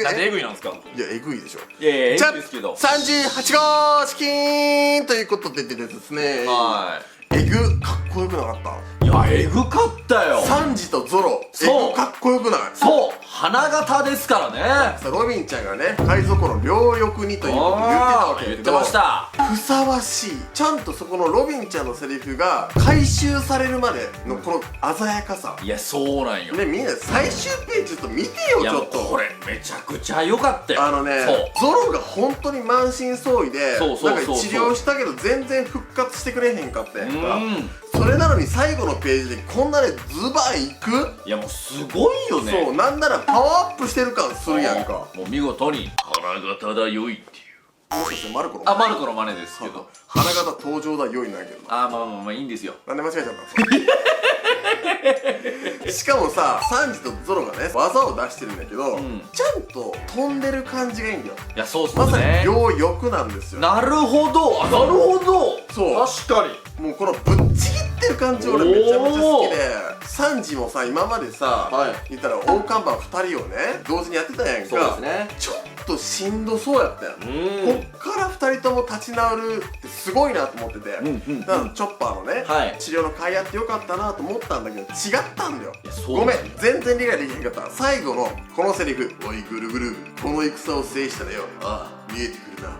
なんでエグいなんですか？いや、エグいでしょ。いやいや、エじゃグいですけど。 38号チキンということでですね、はエグかっこよくなかった？い。いや、エグかったよ。サンジとゾロ、エそうグかっこよくない？そう、花形ですからね。さあロビンちゃんがね、海賊の両翼にということを言ってたわけだけど、言ってました。ふさわしい。ちゃんとそこのロビンちゃんのセリフが回収されるまでのこの鮮やかさ。いや、そうなんよ。ね、みんな最終ページちょっと見てよ、いや、ちょっと。これめちゃくちゃ良かったよ。あのね、ゾロが本当に満身創痍で、そうそうそうそうなんか治療したけど全然復活してくれへんかったやんか。うん。それなのに最後のページでこんなね、ズバいく？いや、もうすごいよね。そう、なんならパワーアップしてる感するやんか。もう見事に花形だよいっていう。もしかしてマルコのあ、マルコの真似ですけど。花形登場だよいなんやけどな。あ、まあまあまあいいんですよ。なんで間違えちゃったの？しかもさ、サンジとゾロがね、技を出してるんだけど、んちゃんと飛んでる感じがいいんだよ。いや、そうっすまさにね。両翼なんですよ。なるほど。あ、なるほど。そう確かに。もうこのぶっちぎってる感じ俺めちゃめちゃ好きで、サンジもさ、今までさ、はい言ったら大看板2人をね、同時にやってたやんか。そうですね。ちょっとしんどそうやったやん。うん。こっから2人とも立ち直るってすごいなと思ってて、うんだからチョッパーのね、はい治療の甲斐あってよかったなと思ったんだけど違ったんだよ。いや、そうごめん、全然理解できへんかった。最後のこのセリフ、おいぐるぐる、この戦を制したらよ、ああ見えてくるな、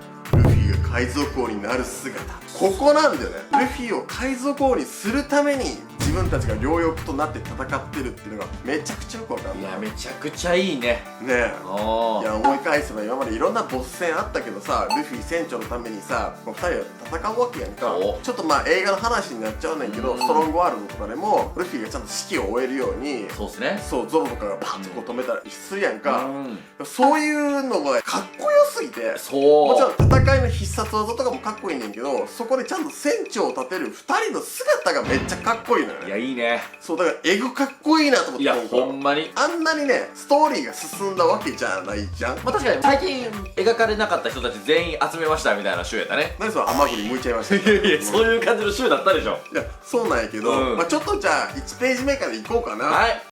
ルフィが海賊王になる姿。ここなんだよね。ルフィを海賊王にするために自分たちが両翼となって戦ってるっていうのがめちゃくちゃよくわかんない。いや、めちゃくちゃいいね。ねえ、あいや思い返せば今までいろんなボス戦あったけどさ、ルフィ船長のためにさ、この2人は戦うわけやんか。おちょっとまあ映画の話になっちゃうねんけど、ストロングワールドとかでもルフィがちゃんと指揮を終えるように、そうっすね。そうゾロとかがパッとこう止めたりするやんか。うん。そういうのがかっこよすぎて、そう。もちろん戦いの必殺技とかもかっこいいねんけど、そこでちゃんと船長を立てる2人の姿がめっちゃかっこいいのよね。いや、いいね。そうだからエグかっこいいなと思って。いや、今回ほんまに。あんなにねストーリーが進んだわけじゃないじゃん。まあ、確かに最近描かれなかった人たち全員集めましたみたいな週やったね。何その甘栗向いちゃいましたいやいや、そういう感じの週だったでしょ。いやそうなんやけど、うんまあちょっとじゃあ1ページ目からいこうかな。はい。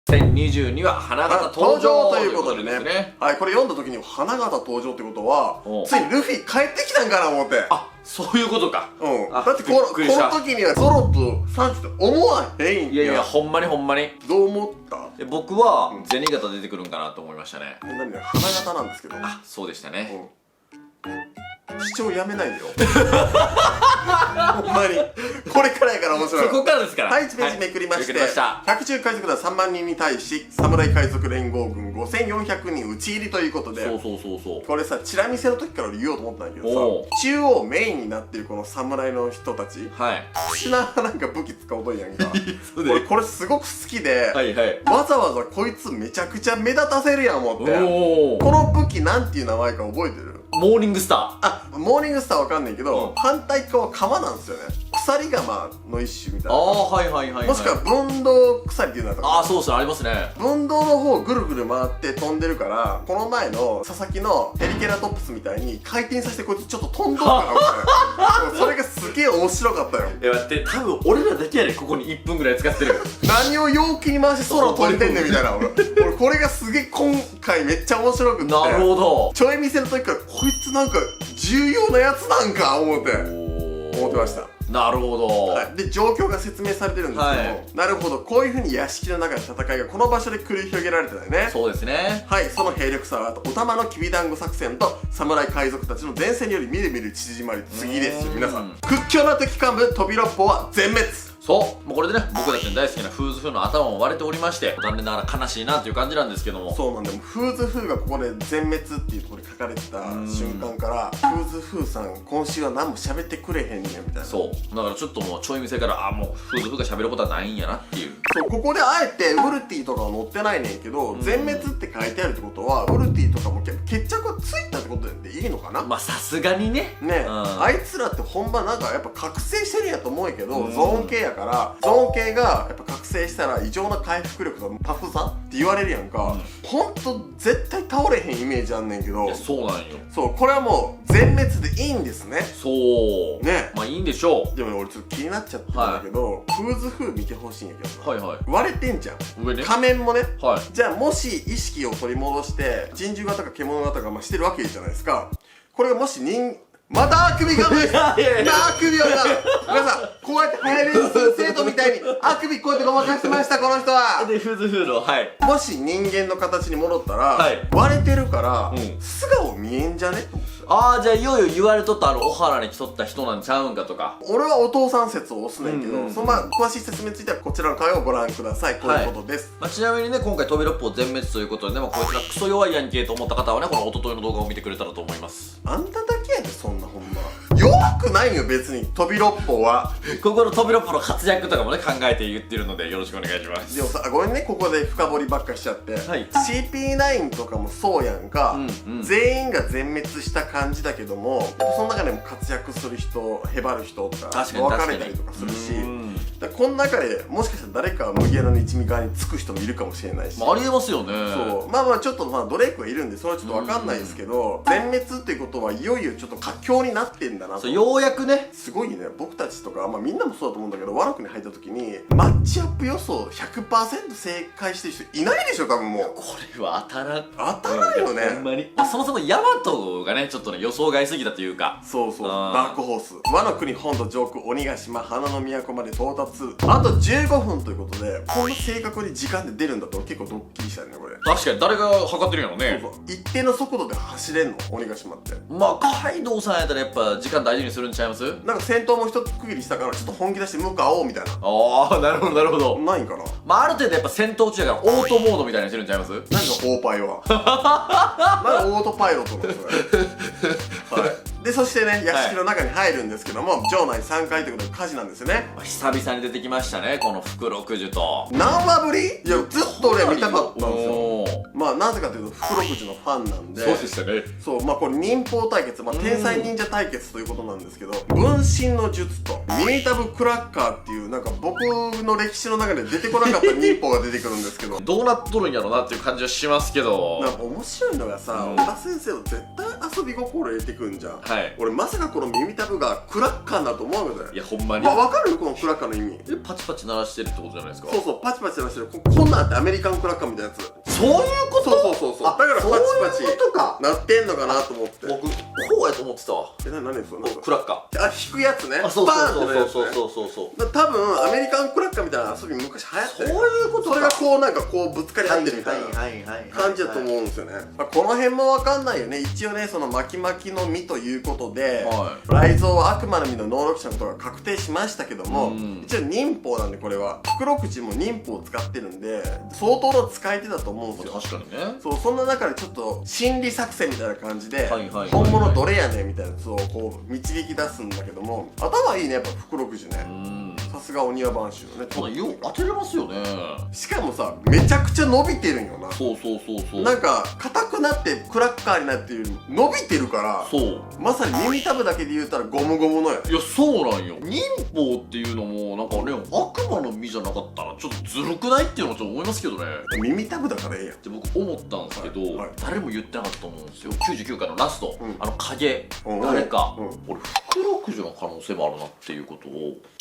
2022は花形登場ということでね、ね。はい、これ読んだ時に花形登場ってことはおついにルフィ帰ってきたんかな思って。あ、そういうことか。うん、あだってこびっくりしたの時にはゾロとサンジって思わへんいやいや、ほんまにほんまに。どう思った？で僕は銭形出てくるんかなと思いましたね。何だよ花形なんですけど。あ、そうでしたね。視聴やめないでよほんまにこれからやから面白い。そこからですから。はい、1ページめくりまして、めくりました。百獣海賊団3万人に対し侍海賊連合軍5400人討ち入りということで、そうそうそうそう。これさチラ見せの時から言おうと思ったんだけおどうさ、中央メインになってるこの侍の人たちはい。特殊ななんか武器使うとんやんかそうで俺これすごく好きで、はいはい。わざわざこいつめちゃくちゃ目立たせるやん思って。おお。この武器なんていう名前か覚えてる？モーニングスタあ、モーニングスターわかんないけど、うん反対側は鎌なんですよね。鎖鎌の一種みたー。いな。ああ、はいはいはいはい。もしくは分動鎖っていうのだったかな。ああ、そうですね、ありますね。分動の方ぐるぐる回って飛んでるから、この前の佐々木のヘリケラトップスみたいに回転させてこいつちょっと飛んどるかなみたいなそれがすげえ面白かったよ。いや待って、多分俺らだけやでここに1分ぐらい使ってる。何を陽気に回して空飛んでんねんみたいな。俺これがすげえ今回めっちゃ面白くって、なるほど。ちょい見せの時からこいつなんか重要なやつなんか思ってました。なるほど。はい、で状況が説明されてるんですけども、はいなるほど、こういう風に屋敷の中で戦いがこの場所で繰り広げられてたよね。そうですね。はい、その兵力差はお玉のきびだんご作戦と侍海賊たちの前線によりみるみる縮まり、次ですよ皆さん。屈強な敵幹部飛び六砲は全滅。そう、もうこれでね、僕たちの大好きなフーズフーの頭も割れておりまして、残念ながら悲しいなっていう感じなんですけども。そうなんだよ。フーズフーがここで全滅っていうところに書かれてた瞬間からフーズフーさん今週は何も喋ってくれへんねんみたいな。そうだからちょっともうちょい店からもうフーズフーが喋ることはないんやなっていう。そうここであえてウルティとかは載ってないねんけど、全滅って書いてあるってことはウルティとかも決着がついたってことでいいのかな。まあさすがにね。ね、うんあいつらって本番なんかやっぱ覚醒してるんやと思うけど、ゾーン契約からゾーン系がやっぱ覚醒したら異常な回復力とタフさって言われるやんか、ほんと絶対倒れへんイメージあんねんけど、いやそうなんよ。そうこれはもう全滅でいいんですね。そうね、まあいいんでしょでもね俺ちょっと気になっちゃったんだけど、フーズ風見てほしいんやけどな、はいはい割れてんじゃん上ね。仮面もね。はいじゃあもし意識を取り戻して珍獣型か獣型かしてるわけじゃないですか。これがもしまたあくび我慢したあくびをさ皆さんこうやって早めにする生徒みたいにあくびこうやってごまかしてましたこの人は。でフーズフードはいもし人間の形に戻ったら、はい割れてるから、うん素顔見えんじゃねと思って。ああじゃあいよいよ言われとったお原に来とった人なんちゃうんかとか。俺はお父さん説を押すねんけど、うんその詳しい説明についてはこちらの回をご覧ください。こういうことです、まあ、ちなみにね今回飛び六法全滅ということでね、まあ、こいつがクソ弱いやんけと思った方はねこの一昨日の動画を見てくれたらと思います。あんただけやでそんなほんま弱くないよ別に飛び六法は。ここの飛び六法の活躍とかもね考えて言ってるのでよろしくお願いします。でもさごめんねここで深掘りばっかしちゃって、はい CP9 とかもそうやんか、うん全員が全滅した感じだけどもその中でも活躍する人へばる人とか確かに分かれたりとかするし、うんだからこの中でもしかしたら誰か麦わらの一味側につく人もいるかもしれないし、まあ、ありえますよね。そうまあまあちょっとまあドレイクはいるんでそれはちょっと分かんないですけど、全滅っていうことはいよいよちょっと佳境になってんだなと。そうようやくねすごいね僕たちとか、まあみんなもそうだと思うんだけどワロクに入った時にマッチアップ予想 100% 正解してる人いないでしょ多分もう。これは当たらん。当たらんよね、ほんまに、まあ、そもそもヤマトがねちょっとね予想外すぎたというか。そうそうあーダークホースワノ国本土上空鬼ヶ島花の都まで到達あと15分ということでこんな正確に時間で出るんだと結構ドッキリしたよねこれ。確かに誰が測ってるんやろね。そうそう一定の速度で走れんの鬼ヶ島って。まあカイドウさんやったらやっぱ時間大事にするんちゃいます？なんか戦闘も一区切りしたからちょっと本気出して向かおうみたいなああなるほどなるほど。ないんかな。まあある程度やっぱ戦闘中やからオートモードみたいにしてるんちゃいます？何がオーパイは何がオートパイロットなのそれはいでそしてね屋敷の中に入るんですけども、城内3階ということで火事なんですよね。まあ久々に出てきましたねこのフクロクジュと。何話ぶり？いやずっと俺見たかったんですよ。おーまあなぜかというとフクロクジュのファンなんで。そうでしたね。そうまあこれ忍法対決、まあ、天才忍者対決ということなんですけど、分身の術とミニタブクラッカーっていうなんか僕の歴史の中で出てこなかった忍法が出てくるんですけどどうなっとるんやろなっていう感じはしますけど。なんか面白いのがさ、小田先生は絶対遊び心入れてくんじゃん。はい俺まさかこの耳たぶがクラッカーだと思うのだよ。いやほんまに。分かるこのクラッカーの意味。パチパチ鳴らしてるってことじゃないですか。そうそうパチパチ鳴らしてるこんなんあってアメリカンクラッカーみたいなやつ。そういうことそうそうそうそうだからパチパチそういうことか。鳴ってんのかなと思って。僕こうやと思ってたわ。何それクラッカあ引くやつね。ー。あそうバーンそうってなるやつねそうそうそうそうそう。多分アメリカンクラッカーみたいな遊び昔流行ってそういうことか。それがこうなんかこうぶつかり合ってるみたいなはいはい感じだと思うんですよね。まあこの辺もわかんないよね。一応ねその巻き巻きの実ということで、は雷蔵は悪魔の実の能力者のことが確定しましたけども、うん一応忍法なんでこれはフクロクチも忍法を使ってるんで相当の使い手だと思うんですよ。確かにね。そうそんな中でちょっと心理作戦みたいな感じで、はいはいはいはい本物どれやねんみたいなやつをこう導き出すんだけども頭いいねやっぱフクロクチうね。ん。さすがお庭番衆ね。ただよう当てれますよね。しかもさめちゃくちゃ伸びてるんよな。そうそうそうそう。なんか硬くなってクラッカーになっていう伸びてるからそう。まさに耳たぶだけで言うたらゴムゴムのや。いやそうなんよ。忍法っていうのもなんかね悪魔の実じゃなかったらちょっとずるくないっていうのはちょっと思いますけどね。耳たぶだからええやん。で僕思ったんですけど、はいはい誰も言ってなかったと思うんですよ。99回のラスト、うん影、うん誰か、うん俺フクロクジュの可能性もあるなっていうことを。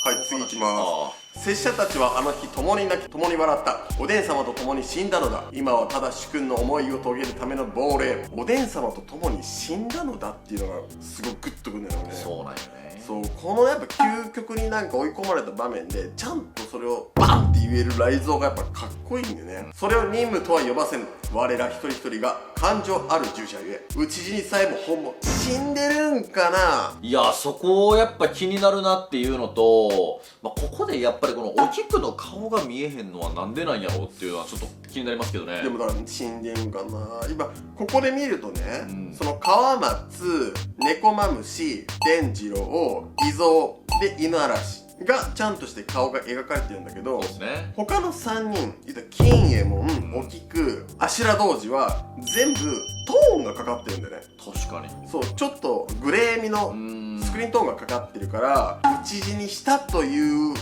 はい次行きまあす。拙者たちはあの日共に泣き共に笑った。おでん様と共に死んだのだ。今はただ主君の思いを遂げるための亡霊。おでん様と共に死んだのだっていうのがすごいグッとくるんだよね。そうなんよね。そうこのやっぱ究極になんか追い込まれた場面でちゃんとそれをバンって言える雷蔵がやっぱかっこいいんだよね。それを任務とは呼ばせぬ。我ら一人一人が感情ある従者ゆえ討ち死にさえも本物。死んでるんかな。いやそこやっぱ気になるなっていうのと、まあ、ここでやっぱりこのお菊の顔が見えへんのはなんでなんやろうっていうのはちょっと気になりますけどね。でもだから死んでんかな。今ここで見るとね、うんその川松、猫マムシ、伝次郎、伊蔵で犬嵐がちゃんとして顔が描かれてるんだけど、そうですね。他の3人言ったら金右衛門、お菊、阿修羅童子は全部トーンがかかってるんだよね。確かに。そうちょっとグレー味のスクリーントーンがかかってるから討ち死にしたという現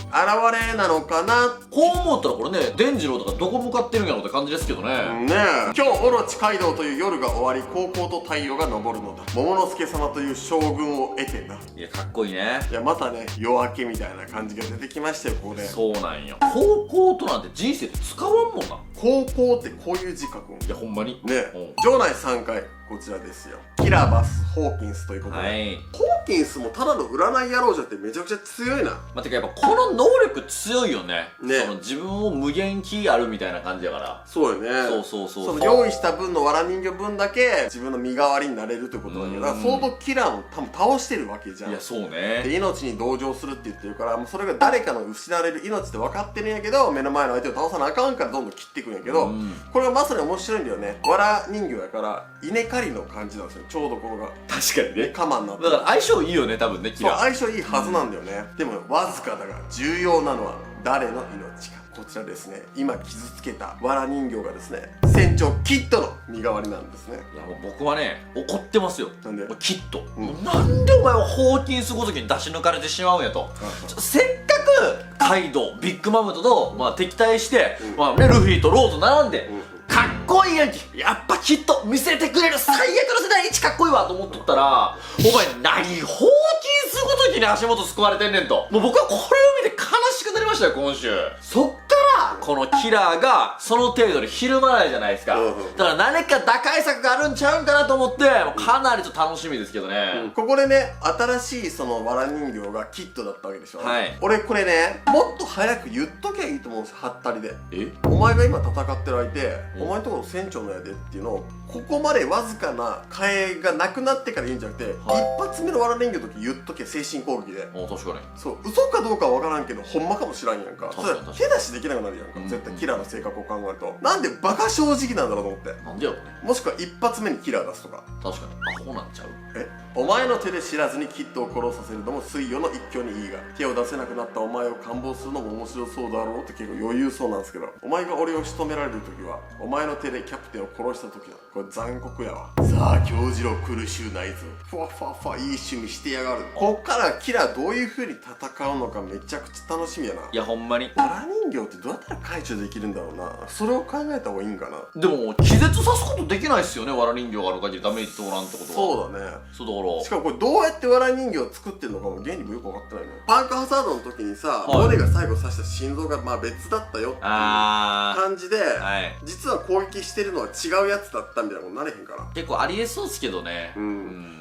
れなのかな。こう思ったらこれね、伝次郎とかどこ向かってるんやろって感じですけどね。ねえ、今日オロチ街道という夜が終わり、高校と太陽が昇るのだ。桃之助様という将軍を得てな。いや、かっこいいね。いや、またね、夜明けみたいな感じが出てきましたよ、ここで。そうなんよ。高校となんて人生で使わんもんな。高校ってこういう字書くん。いや、ほんまに。ねうん、場内3回、こちらですよ。キラバス・ホーキンスということで、はい。ホーキンスもただの占い野郎じゃってめちゃくちゃ強いな。まあ、てかやっぱこの能力強いよね。ね、その自分を無限気あるみたいな感じやから。そうよね。そうその用意した分のわら人形分だけ自分の身代わりになれるってことだけど、だから相当キラーも多分倒してるわけじゃん。いや、そうね。で、命に同情するって言ってるから、もうそれが誰かの失われる命って分かってるんやけど、目の前の相手を倒さなあかんからどんどん切っていくんやけど、これがまさに面白いんだよね。わら人形やから稲刈りの感じなんですよ、ちょうどこれが。確かにね。カマになってだから相性いいよね、多分ね、キそう、ラー。相性いいはずなんだよね。でもわずかだが重要なのは誰の命か。こちらですね、今傷つけたわら人形がですね、船長キッドの身代わりなんですね。いや、もう僕はね、怒ってますよ。なんでもうキッド、もうなんでお前はホーキンスごときに出し抜かれてしまうんやと。せっかくカイドウ、ビッグマムとと、まあ、敵対して、まあね、ルフィとローと並んで、かっこいいやんけ。やっぱキッド見せてくれる最悪の世代一かっこいいわと思っとったら、お前何ホーキンスごときに足元救われてんねんと。もう僕はこれを見て悲しくなりましたよ、今週。そっからこのキラーがその程度でひるまないじゃないですか。だから何か打開策があるんちゃうんかなと思って、もうかなりちょっと楽しみですけどね。ここでね、新しいそのわら人形がキッドだったわけでしょ。はい。俺これね、もっと早く言っときゃいいと思うんですよ、はったりで。え、お前が今戦ってる相手、お前んところ船長のやでっていうのを、ここまでわずかな替えがなくなってから言うんじゃなくて、一発目のわら人形の時言っとけ、精神攻撃で。もう確かに。そう、嘘かどうかは分からんけど、ほんまかもしらんやんか。それ確かに手出しできなくなるやんか。絶対キラーの性格を考えると。なんでバカ正直なんだろうと思って。なんでやろね。もしくは一発目にキラー出すとか。確かに。アホなんちゃう。お前の手で知らずにキッドを殺させるのも水魚の一挙にいいが、手を出せなくなったお前を官房するのも面白そうだろうって結構余裕そうなんですけど、お前が俺を仕留められる時はお前の手でキャプテンを殺した時だ。これ残酷やわ。さあ京次郎苦しゅうないぞ。ふわふわふわいい趣味してやがる。こっからキラーどういう風に戦うのかめちゃくちゃ楽しみやな。いや、ほんまに。わら人形ってどうやったら解除できるんだろうな。それを考えた方がいいんかな。でも、気絶さすことできないっすよね、わら人形がある限りダメージ通らんってことは。そうだね。そうだから。しかもこれどうやってわら人形を作ってるのかも原理もよく分かってないね。パンクハザードの時にさ、はいモネが最後刺した心臓がまあ別だったよっていう感じで、はい。実は攻撃してるのは違うやつだったみたいなことになれへんかな。結構ありえそうっすけどね。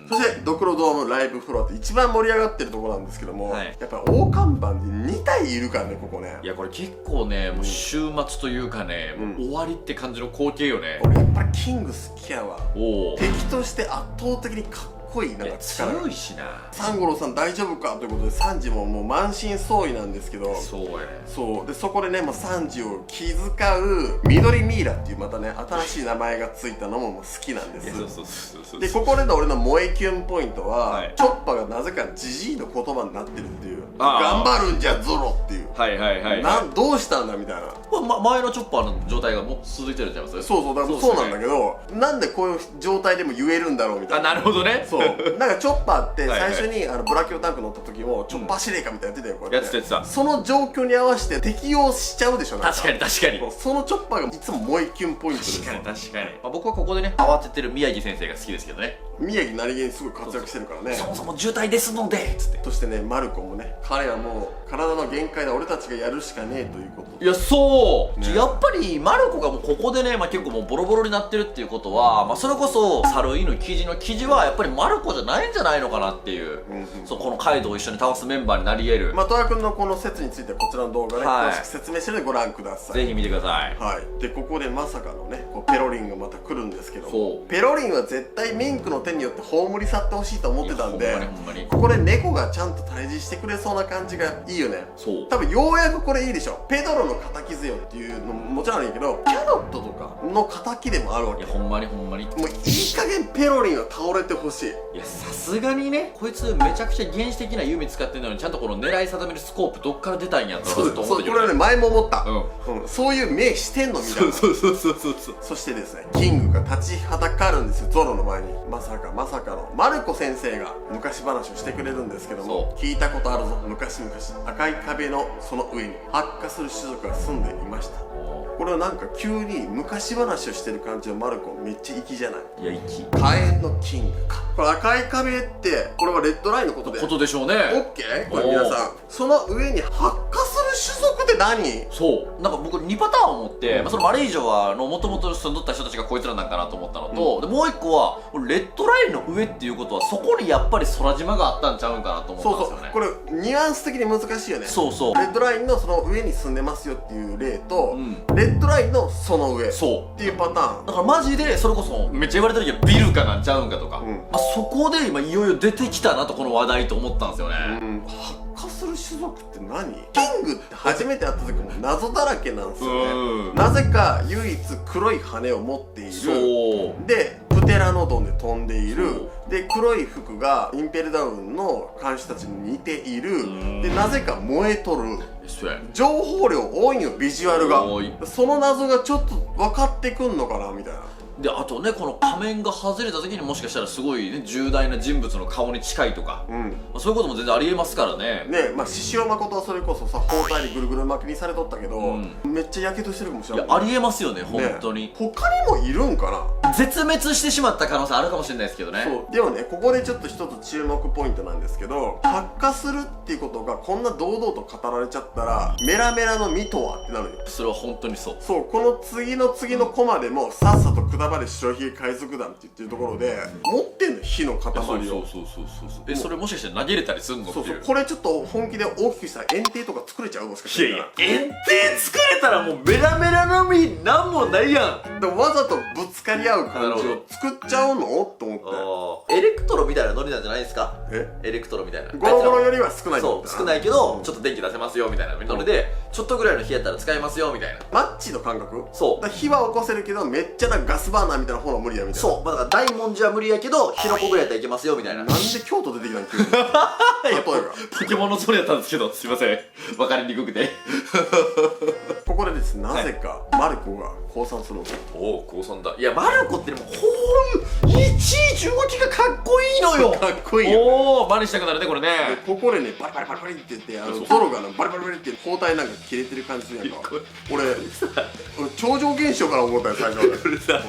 そしてドクロドームライブフロアって一番盛り上がってるところなんですけども、はいやっぱり大看板で2体いるからね、ここね。いや、これ結構ね、もう週末というかね、もう終わりって感じの光景よね。俺やっぱりキング好きやわ。おお。敵として圧倒的にかっこいい、なんか力が強いしな。サンゴロウさん大丈夫かということでサンジももう満身創痍なんですけど、そうやね。そうでそこでね、もうサンジを気遣う緑ミイラっていうまたね新しい名前がついたのももう好きなんです。そうでここでの俺の萌えキュンポイントは、はいチョッパがなぜかジジイの言葉になってるっていう、あ頑張るんじゃゾロっていう、はいはいはい。どうしたんだみたいな。前のチョッパーの状態がもう続いてるんちゃいます？そうだからそうなんだけど、なんでこういう状態でも言えるんだろうみたいな。なるほどね。そうなんかチョッパーってはいはい最初にブラキオタンク乗った時もチョッパー司令官みたいなやってたよ、こうやってやってた。その状況に合わせて適応しちゃうでしょ。なん確かに確かに。そのチョッパーがいつも萌えキュンポイントです。確かに確かに。僕はここでね、慌ててる宮城先生が好きですけどね。宮城何気にすごい活躍してるからね。そもそも渋滞ですのでつって。そしてね、マルコもね、彼はもう体の限界だ、俺たちがやるしかねえということで。いや、そう、ねやっぱりマルコがもうここでね、結構もうボロボロになってるっていうことは、それこそ猿犬記事の記事はやっぱりマルコじゃないんじゃないのかなっていう、そう、このカイドウを一緒に倒すメンバーになり得る。トラ君のこの説についてはこちらの動画ね、はい詳しく説明してるのでご覧ください。ぜひ見てください。はい。で、ここでまさかのね、ペロリンがまた来るんですけども、そうペロリンは絶対ミンクの手によって葬り去ってほしいと思ってたんで、ほんまにほんまに。ここで猫がちゃんと退治してくれそうな感じがいいよね。そう。多分ようやくこれいいでしょ。ペドロの敵ぜよっていうのももちろんあるんやけど、キャロットとかの敵でもあるわけ。いや、ほんまにほんまに。もういい加減ペロリンは倒れてほしい。いや、さすがにね、こいつめちゃくちゃ原始的な弓使ってんのに、ちゃんとこの狙い定めるスコープどっから出たんやとそうずっと思ってこれはね、前も思った。うん。そういう目してんのみたいな。そう。そしてですね、キングが立ちはだかるんですよ、ゾロの前に。まさかのマルコ先生が昔話をしてくれるんですけども、聞いたことあるぞ、昔々赤い壁のその上に発火する種族が住んでいました。これはなんか急に昔話をしてる感じのマルコ、めっちゃ粋じゃない？いや粋火炎のキングか。これ赤い壁ってこれはレッドラインのことでことでしょうね。オッケー。これ皆さん、その上に発火する種族って何？そうなんか僕2パターン思って、そのマレージョはもともと住んどった人たちがこいつらなんかなと思ったのと、でもう一個はレッドラインの上っていうことはそこにやっぱり空島があったんちゃうんかなと思ったんですよね。これニュアンス的に難しいよね。そうレッドラインのその上に住んでますよっていう例と、レッドラインのその上っていうパターンだからマジでそれこそめっちゃ言われてるけどビルかなんちゃうんかとか、そこで今いよいよ出てきたなとこの話題と思ったんですよね。発火する種族って何？キングって初めて会った時も謎だらけなんですよね。なぜか唯一黒い羽を持っている。でプテラノドンで飛んでいる。で黒い服がインペルダウンの監視たちに似ている。でなぜか燃えとる。情報量多いんよ、ビジュアルが。その謎がちょっと分かってくんのかなみたいな。であとね、この仮面が外れた時にもしかしたらすごいね重大な人物の顔に近いとか、そういうことも全然ありえますからね。獅子王誠はそれこそさ、包帯にぐるぐる巻きにされとったけど、めっちゃやけどしてるかもしれない。いやありえますよね、本当に。他にもいるんかな。絶滅してしまった可能性あるかもしれないですけどね。そうでもね、ここでちょっと一つ注目ポイントなんですけど、発火するっていうことがこんな堂々と語られちゃったら、メラメラの実とはってなるよ。それは本当にそう。そう、この次のコマでもさっさとくだばれ白ひげ海賊団って言ってるところで持ってんの、火の塊を。そうそれもしかして投げれたりすんのっていう。これちょっと本気で大きくしたら炎帝とか作れちゃう？もしかして。いやいや、炎帝作れたらもうメラメラの実なんもないやん。でもわざとぶつかり合う感じを作っちゃうのと思って。エレクトロみたいなノリなんじゃないですか。エレクトロみたいなゴロゴロよりは少ない。そう少ないけどちょっと電気出せますよみたいなノリで、ちょっとぐらいの火やったら使えますよみたいなマッチの感覚。そうだから火は起こせるけどめっちゃなんかガスバーナーみたいな方は無理やみたいな。そう、だから大文字は無理やけど火の粉ぐらいやったらいけますよみたいな。なんで京都出てきたん急に。例えばポケモンのそれやったんですけど、すいません分かりにくくて。ここでですね、なぜかマルコが降参するの。おお、降参だ。いや、マルコってでもこういういちいち動きがかっこいいのよ。かっこいいよね。おお、真似したくなるねこれね。ここでね、バリバリバリバリって言ってゾロがバリバリバリって包帯なんか切れてる感じするやんか。俺超常現象から思ったよ最初は。これさ、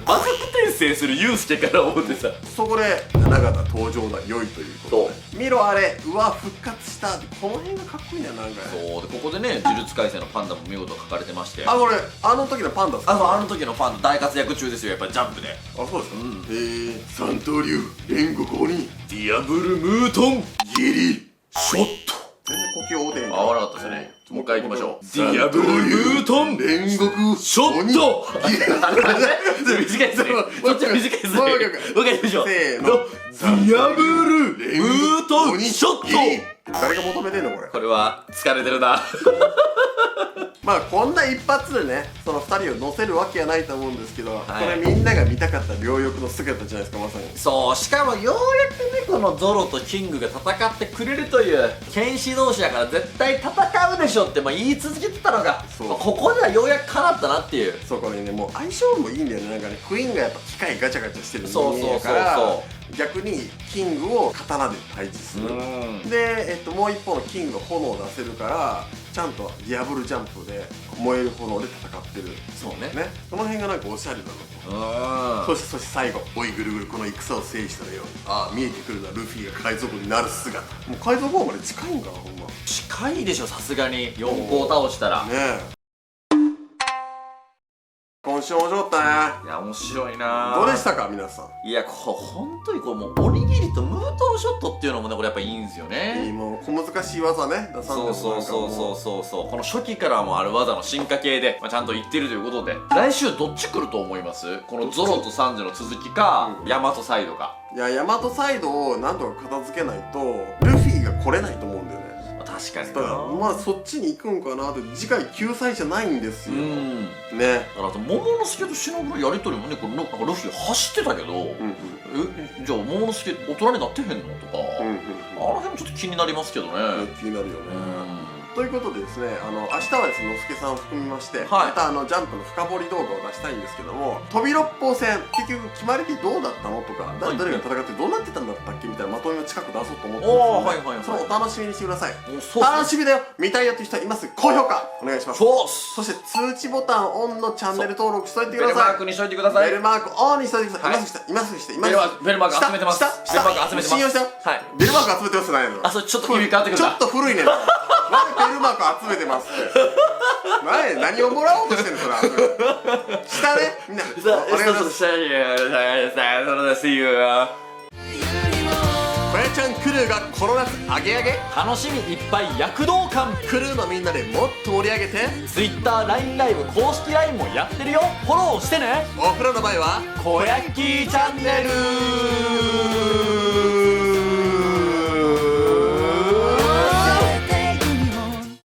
魔族転生するユウスケから思ってさ、そこで花形登場だ良いということで、見ろあれ、うわ復活したって、この辺がかっこいいんだよなんか。そうで、ここでね呪術廻戦のパンダも見事描かれてまして、これあの時のパンダっすか。あの時のパンダ大活躍中ですよ、やっぱりジャンプで。そうですか。三刀流煉獄鬼ディアブルムートンギリショット。全然呼吸合うてへん。合わなかったですよね。もう一回行きましょう。ディアブルムートン煉獄ショット。短いですね。そっち短いですね。もう一回行きましょう。せーの。ディアブルムートンショット。誰が求めてんのこれ。これは疲れてるな。まあこんな一発でね、その2人を乗せるわけはないと思うんですけど、はい、これみんなが見たかった両翼の姿じゃないですか、まさに。そう、しかもようやくね、このゾロとキングが戦ってくれるという、剣士同士だから絶対戦うでしょって言い続けてたのが、ここではようやく叶ったなっていう。そう、これね、もう相性もいいんだよね。なんかね、クイーンがやっぱ機械ガチャガチャしてる人間やから、逆にキングを刀で退治する。で、もう一方のキングが炎を出せるから、ちゃんとディアブルジャンプで燃える炎で戦ってる。そうね。その辺がなんかおしゃれなのと。そして最後、おいぐるぐるこの戦を制したらよ、見えてくるのはルフィが海賊になる姿。もう海賊王まで近いんかな、ほんま。近いでしょ、さすがに4個倒したらね。今週面白かったね。いや、面白いな。どうでしたか皆さん。いや、本当にこれもうおにぎりとムートンショットっていうのもね、これやっぱいいんですよね。もう小難しい技ね、出さんでも。そうこの初期からもある技の進化系で、ちゃんと言ってるということで、来週どっち来ると思います？このゾロとサンジの続きか、ヤマトサイドか。いや、ヤマトサイドをなんとか片付けないとルフィが来れないと思うんだよね。確かにまあそっちに行くんかなって。次回救済じゃないんですよね。だから桃之助と忍のやり取りもね、これなんかルフィ走ってたけど、じゃあ桃之助大人になってへんのとか、あの辺もちょっと気になりますけどね。気になるよね。ということでですね、明日はですね、のすけさんを含みまして、はいまたジャンプの深掘り動画を出したいんですけども、飛び六方戦結局決まり手どうだったのとか、誰が戦ってどうなってたんだったっけみたいなまとめを近く出そうと思ってますので、それをお楽しみにしてください。楽しみだよ、見たいよっていう人はいます、高評価お願いします。そうっす。そして通知ボタンオンのチャンネル登録しといてください。ベルマークにしといてください。ベルマークオンにしといてください。いますベルマーク集めてます。下ベルマーク集めてます。信用した。はい。ベルマーク集めてますないの。あ、それちょっと意味変わってくるな。ちょっと古いねん。なんでベルマーク集めてますって。何をもらおうとしてんのそれ。下ね、みんな。お願いします。See you. こやちゃんクルーがこの夏アゲアゲ、楽しみいっぱい躍動感。クルーのみんなでもっと盛り上げて。 Twitter、LINE ライブ公式 LINE もやってるよ。フォローしてね。お風呂の前はこやっきーチャンネル。